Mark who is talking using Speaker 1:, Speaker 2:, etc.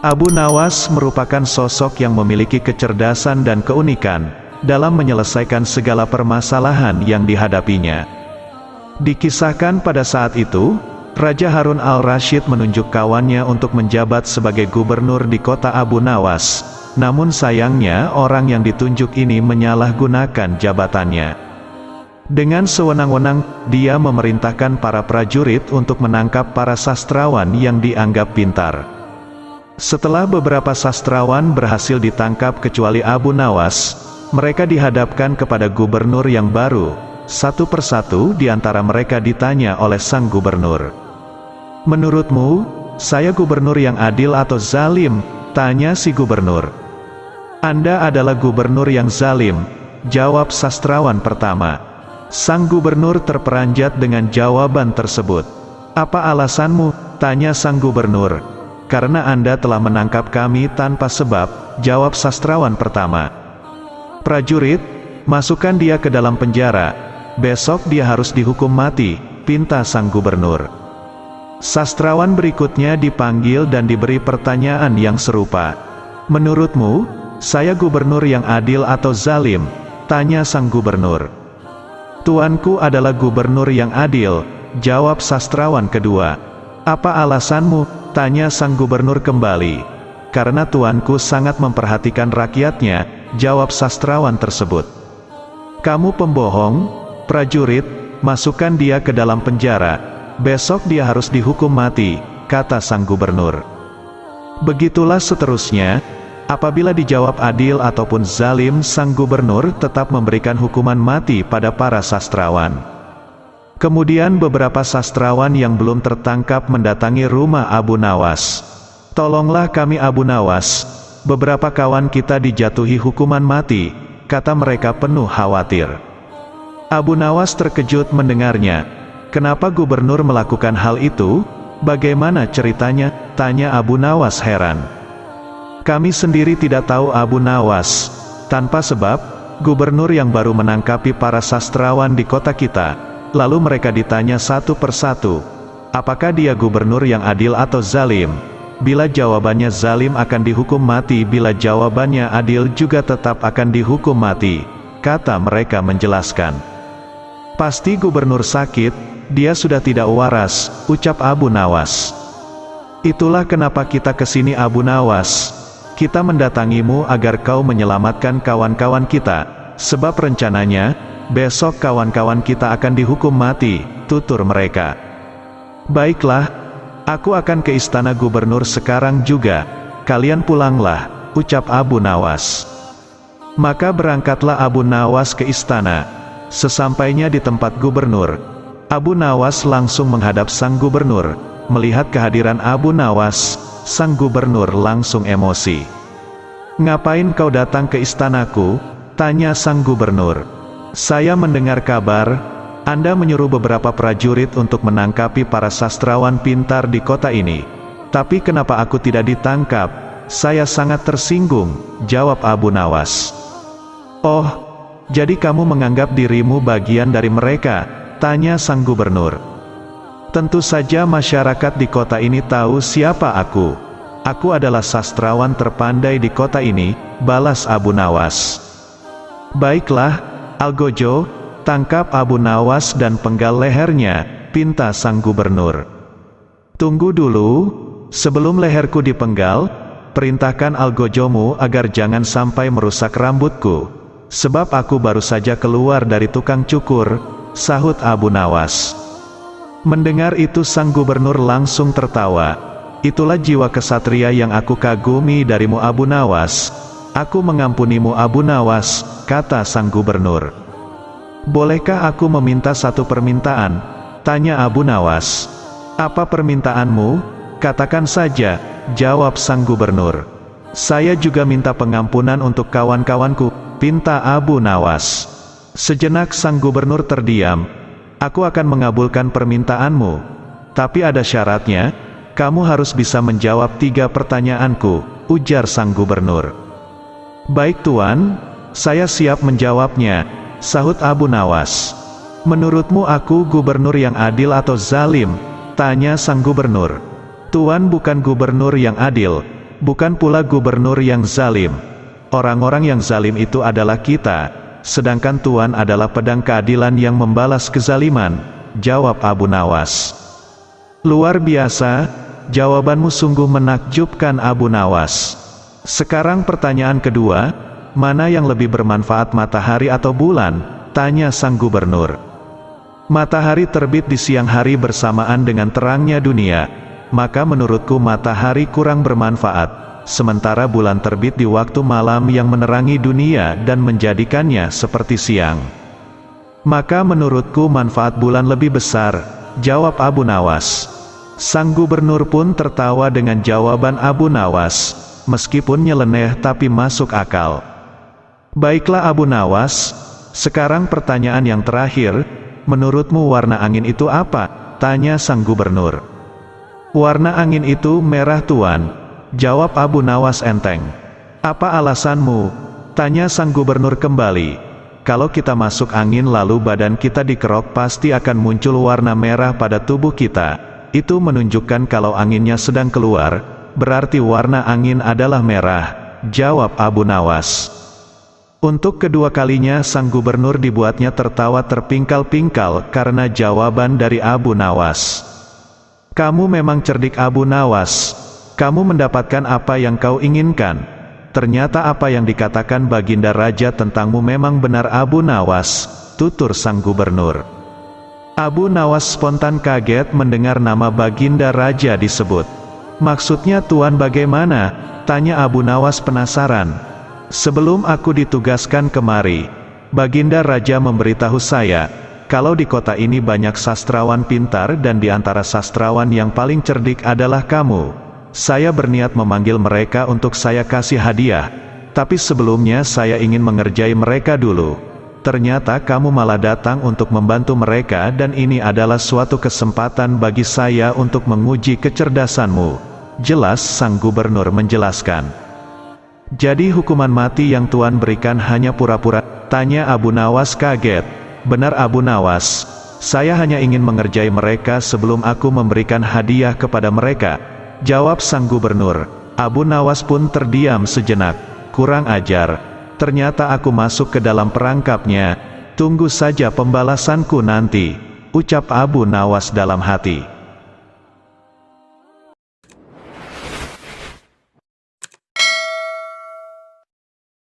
Speaker 1: Abu Nawas merupakan sosok yang memiliki kecerdasan dan keunikan dalam menyelesaikan segala permasalahan yang dihadapinya. Dikisahkan pada saat itu, Raja Harun al-Rasyid menunjuk kawannya untuk menjabat sebagai gubernur di kota Abu Nawas. Namun sayangnya orang yang ditunjuk ini menyalahgunakan jabatannya. Dengan sewenang-wenang, dia memerintahkan para prajurit untuk menangkap para sastrawan yang dianggap pintar. Setelah beberapa sastrawan berhasil ditangkap kecuali Abu Nawas, mereka dihadapkan kepada gubernur yang baru. Satu persatu di antara mereka ditanya oleh sang gubernur. "Menurutmu, saya gubernur yang adil atau zalim?" tanya si gubernur. "Anda adalah gubernur yang zalim," jawab sastrawan pertama. Sang gubernur terperanjat dengan jawaban tersebut. "Apa alasanmu?" tanya sang gubernur. "Karena Anda telah menangkap kami tanpa sebab," jawab sastrawan pertama. "Prajurit, masukkan dia ke dalam penjara. Besok dia harus dihukum mati," pinta sang gubernur. Sastrawan berikutnya dipanggil dan diberi pertanyaan yang serupa. "Menurutmu, saya gubernur yang adil atau zalim?" tanya sang gubernur. "Tuanku adalah gubernur yang adil," jawab sastrawan kedua. "Apa alasanmu?" tanya sang gubernur kembali. "Karena tuanku sangat memperhatikan rakyatnya," jawab sastrawan tersebut. "Kamu pembohong, prajurit, masukkan dia ke dalam penjara. Besok dia harus dihukum mati," kata sang gubernur. Begitulah seterusnya. Apabila dijawab adil ataupun zalim, sang gubernur tetap memberikan hukuman mati pada para sastrawan. Kemudian beberapa sastrawan yang belum tertangkap mendatangi rumah Abu Nawas. "Tolonglah kami Abu Nawas, beberapa kawan kita dijatuhi hukuman mati," kata mereka penuh khawatir. Abu Nawas terkejut mendengarnya. "Kenapa gubernur melakukan hal itu? Bagaimana ceritanya?" tanya Abu Nawas heran. "Kami sendiri tidak tahu Abu Nawas. Tanpa sebab, gubernur yang baru menangkapi para sastrawan di kota kita. Lalu mereka ditanya satu persatu, apakah dia gubernur yang adil atau zalim? Bila jawabannya zalim akan dihukum mati, bila jawabannya adil juga tetap akan dihukum mati," kata mereka menjelaskan. "Pasti gubernur sakit, dia sudah tidak waras," ucap Abu Nawas. "Itulah kenapa kita kesini Abu Nawas. Kita mendatangimu agar kau menyelamatkan kawan-kawan kita, sebab rencananya, besok kawan-kawan kita akan dihukum mati," tutur mereka. "Baiklah, aku akan ke istana gubernur sekarang juga. Kalian pulanglah," ucap Abu Nawas. Maka berangkatlah Abu Nawas ke istana. Sesampainya di tempat gubernur, Abu Nawas langsung menghadap sang gubernur. Melihat kehadiran Abu Nawas, sang gubernur langsung emosi. "Ngapain kau datang ke istanaku?" tanya sang gubernur. "Saya mendengar kabar, Anda menyuruh beberapa prajurit untuk menangkapi para sastrawan pintar di kota ini. Tapi kenapa aku tidak ditangkap? Saya sangat tersinggung," jawab Abu Nawas. "Oh, jadi kamu menganggap dirimu bagian dari mereka?" tanya sang gubernur. "Tentu saja masyarakat di kota ini tahu siapa aku. Aku adalah sastrawan terpandai di kota ini," balas Abu Nawas. "Baiklah, Algojo, tangkap Abu Nawas dan penggal lehernya," pinta sang gubernur. "Tunggu dulu, sebelum leherku dipenggal, perintahkan Algojomu agar jangan sampai merusak rambutku, sebab aku baru saja keluar dari tukang cukur," sahut Abu Nawas. Mendengar itu sang gubernur langsung tertawa. "Itulah jiwa kesatria yang aku kagumi darimu Abu Nawas. Aku mengampunimu Abu Nawas," kata sang gubernur. "Bolehkah aku meminta satu permintaan?" tanya Abu Nawas. "Apa permintaanmu? Katakan saja," jawab sang gubernur. "Saya juga minta pengampunan untuk kawan-kawanku," pinta Abu Nawas. Sejenak sang gubernur terdiam. "Aku akan mengabulkan permintaanmu. Tapi ada syaratnya, kamu harus bisa menjawab 3 pertanyaanku," ujar sang gubernur. "Baik tuan, saya siap menjawabnya," sahut Abu Nawas. "Menurutmu aku gubernur yang adil atau zalim?" tanya sang gubernur. "Tuan bukan gubernur yang adil. bukan pula gubernur yang zalim. Orang-orang yang zalim itu adalah kita, sedangkan Tuan adalah pedang keadilan yang membalas kezaliman, jawab Abu Nawas. Luar biasa, jawabanmu sungguh menakjubkan Abu Nawas. Sekarang pertanyaan kedua, mana yang lebih bermanfaat, matahari atau bulan? Tanya sang gubernur. Matahari terbit di siang hari bersamaan dengan terangnya dunia, maka menurutku matahari kurang bermanfaat, sementara bulan terbit di waktu malam yang menerangi dunia dan menjadikannya seperti siang. Maka menurutku manfaat bulan lebih besar, jawab Abu Nawas. Sang gubernur pun tertawa dengan jawaban Abu Nawas, meskipun nyeleneh tapi masuk akal. Baiklah Abu Nawas, sekarang pertanyaan yang terakhir, menurutmu warna angin itu apa? Tanya sang gubernur. Warna angin itu merah Tuan, jawab Abu Nawas enteng. Apa alasanmu? Tanya sang gubernur kembali. Kalau kita masuk angin lalu badan kita dikerok, pasti akan muncul warna merah pada tubuh kita. Itu menunjukkan kalau anginnya sedang keluar, berarti warna angin adalah merah, jawab Abu Nawas. Untuk kedua kalinya sang gubernur dibuatnya tertawa terpingkal-pingkal karena jawaban dari Abu Nawas. Kamu memang cerdik Abu Nawas. Kamu mendapatkan apa yang kau inginkan. Ternyata apa yang dikatakan Baginda Raja tentangmu memang benar Abu Nawas, tutur sang gubernur. Abu Nawas spontan kaget mendengar nama Baginda Raja disebut. Maksudnya Tuan bagaimana? Tanya Abu Nawas penasaran. Sebelum aku ditugaskan kemari, Baginda Raja memberitahu saya, kalau di kota ini banyak sastrawan pintar dan di antara sastrawan yang paling cerdik adalah kamu. Saya berniat memanggil mereka untuk saya kasih hadiah, tapi sebelumnya saya ingin mengerjai mereka dulu. Ternyata kamu malah datang untuk membantu mereka dan ini adalah suatu kesempatan bagi saya untuk menguji kecerdasanmu. Jelas sang gubernur menjelaskan. Jadi hukuman mati yang Tuan berikan hanya pura-pura? Tanya Abu Nawas kaget. Benar Abu Nawas, saya hanya ingin mengerjai mereka sebelum aku memberikan hadiah kepada mereka, jawab sang gubernur. Abu Nawas pun terdiam sejenak. Kurang ajar, ternyata aku masuk ke dalam perangkapnya. Tunggu saja pembalasanku nanti, ucap Abu Nawas dalam hati.